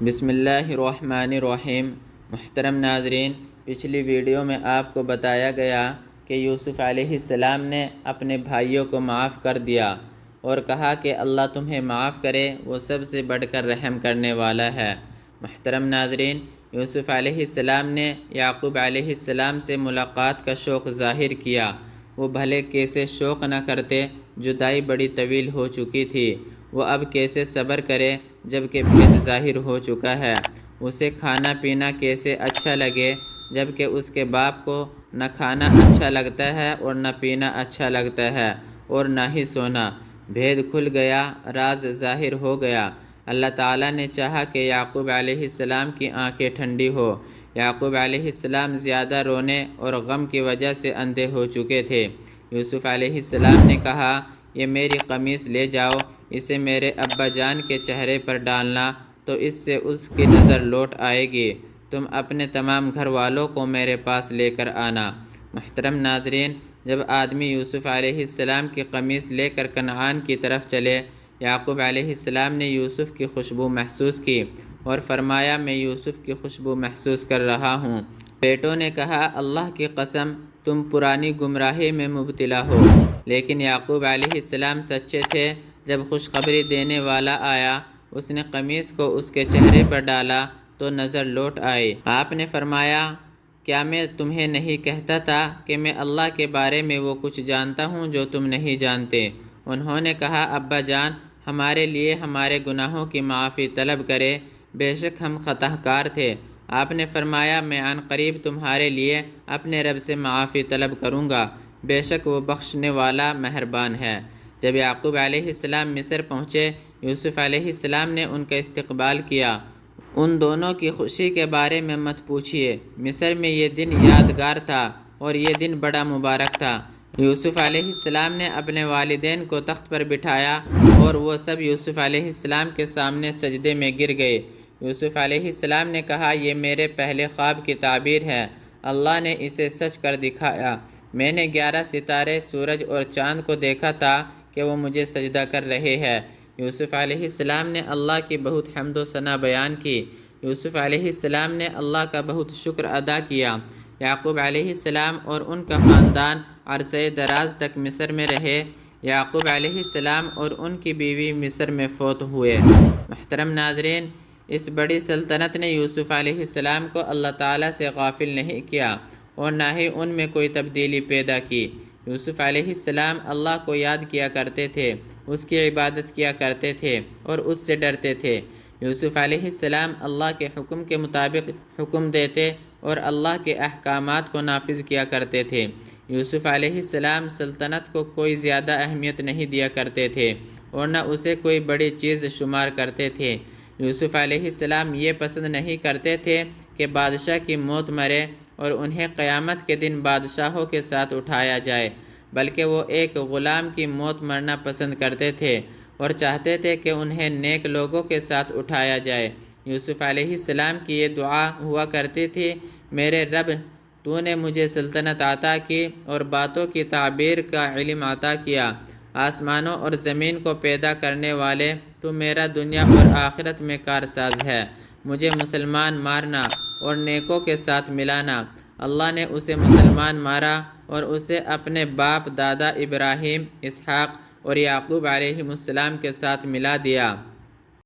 بسم اللہ الرحمن الرحیم۔ محترم ناظرین، پچھلی ویڈیو میں آپ کو بتایا گیا کہ یوسف علیہ السلام نے اپنے بھائیوں کو معاف کر دیا اور کہا کہ اللہ تمہیں معاف کرے، وہ سب سے بڑھ کر رحم کرنے والا ہے۔ محترم ناظرین، یوسف علیہ السلام نے یعقوب علیہ السلام سے ملاقات کا شوق ظاہر کیا۔ وہ بھلے کیسے شوق نہ کرتے، جدائی بڑی طویل ہو چکی تھی۔ وہ اب کیسے صبر کرے جبکہ بھید ظاہر ہو چکا ہے۔ اسے کھانا پینا کیسے اچھا لگے جبکہ اس کے باپ کو نہ کھانا اچھا لگتا ہے اور نہ پینا اچھا لگتا ہے اور نہ ہی سونا۔ بھید کھل گیا، راز ظاہر ہو گیا۔ اللہ تعالیٰ نے چاہا کہ یعقوب علیہ السلام کی آنکھیں ٹھنڈی ہو۔ یعقوب علیہ السلام زیادہ رونے اور غم کی وجہ سے اندھے ہو چکے تھے۔ یوسف علیہ السلام نے کہا، یہ میری قمیص لے جاؤ، اسے میرے ابا جان کے چہرے پر ڈالنا تو اس سے اس کی نظر لوٹ آئے گی۔ تم اپنے تمام گھر والوں کو میرے پاس لے کر آنا۔ محترم ناظرین، جب آدمی یوسف علیہ السلام کی قمیص لے کر کنعان کی طرف چلے، یعقوب علیہ السلام نے یوسف کی خوشبو محسوس کی اور فرمایا، میں یوسف کی خوشبو محسوس کر رہا ہوں۔ بیٹوں نے کہا، اللہ کی قسم تم پرانی گمراہی میں مبتلا ہو۔ لیکن یعقوب علیہ السلام سچے تھے۔ جب خوشخبری دینے والا آیا، اس نے قمیص کو اس کے چہرے پر ڈالا تو نظر لوٹ آئی۔ آپ نے فرمایا، کیا میں تمہیں نہیں کہتا تھا کہ میں اللہ کے بارے میں وہ کچھ جانتا ہوں جو تم نہیں جانتے؟ انہوں نے کہا، ابا جان، ہمارے لیے ہمارے گناہوں کی معافی طلب کرے، بے شک ہم خطا کار تھے۔ آپ نے فرمایا، میں عن قریب تمہارے لیے اپنے رب سے معافی طلب کروں گا، بے شک وہ بخشنے والا مہربان ہے۔ جب یعقوب علیہ السلام مصر پہنچے، یوسف علیہ السلام نے ان کا استقبال کیا۔ ان دونوں کی خوشی کے بارے میں مت پوچھیے۔ مصر میں یہ دن یادگار تھا اور یہ دن بڑا مبارک تھا۔ یوسف علیہ السلام نے اپنے والدین کو تخت پر بٹھایا اور وہ سب یوسف علیہ السلام کے سامنے سجدے میں گر گئے۔ یوسف علیہ السلام نے کہا، یہ میرے پہلے خواب کی تعبیر ہے، اللہ نے اسے سچ کر دکھایا۔ میں نے 11 ستارے، سورج اور چاند کو دیکھا تھا کہ وہ مجھے سجدہ کر رہے ہیں۔ یوسف علیہ السلام نے اللہ کی بہت حمد و ثنا بیان کی۔ یوسف علیہ السلام نے اللہ کا بہت شکر ادا کیا۔ یعقوب علیہ السلام اور ان کا خاندان عرصہ دراز تک مصر میں رہے۔ یعقوب علیہ السلام اور ان کی بیوی مصر میں فوت ہوئے۔ محترم ناظرین، اس بڑی سلطنت نے یوسف علیہ السلام کو اللہ تعالیٰ سے غافل نہیں کیا اور نہ ہی ان میں کوئی تبدیلی پیدا کی۔ یوسف علیہ السلام اللہ کو یاد کیا کرتے تھے، اس کی عبادت کیا کرتے تھے اور اس سے ڈرتے تھے۔ یوسف علیہ السلام اللہ کے حکم کے مطابق حکم دیتے اور اللہ کے احکامات کو نافذ کیا کرتے تھے۔ یوسف علیہ السلام سلطنت کو کوئی زیادہ اہمیت نہیں دیا کرتے تھے اور نہ اسے کوئی بڑی چیز شمار کرتے تھے۔ یوسف علیہ السلام یہ پسند نہیں کرتے تھے کہ بادشاہ کی موت مرے اور انہیں قیامت کے دن بادشاہوں کے ساتھ اٹھایا جائے، بلکہ وہ ایک غلام کی موت مرنا پسند کرتے تھے اور چاہتے تھے کہ انہیں نیک لوگوں کے ساتھ اٹھایا جائے۔ یوسف علیہ السلام کی یہ دعا ہوا کرتی تھی، میرے رب، تو نے مجھے سلطنت عطا کی اور باتوں کی تعبیر کا علم عطا کیا۔ آسمانوں اور زمین کو پیدا کرنے والے، تو میرا دنیا اور آخرت میں کارساز ہے۔ مجھے مسلمان مارنا اور نیکوں کے ساتھ ملانا۔ اللہ نے اسے مسلمان مارا اور اسے اپنے باپ دادا ابراہیم، اسحاق اور یعقوب علیہ السلام کے ساتھ ملا دیا۔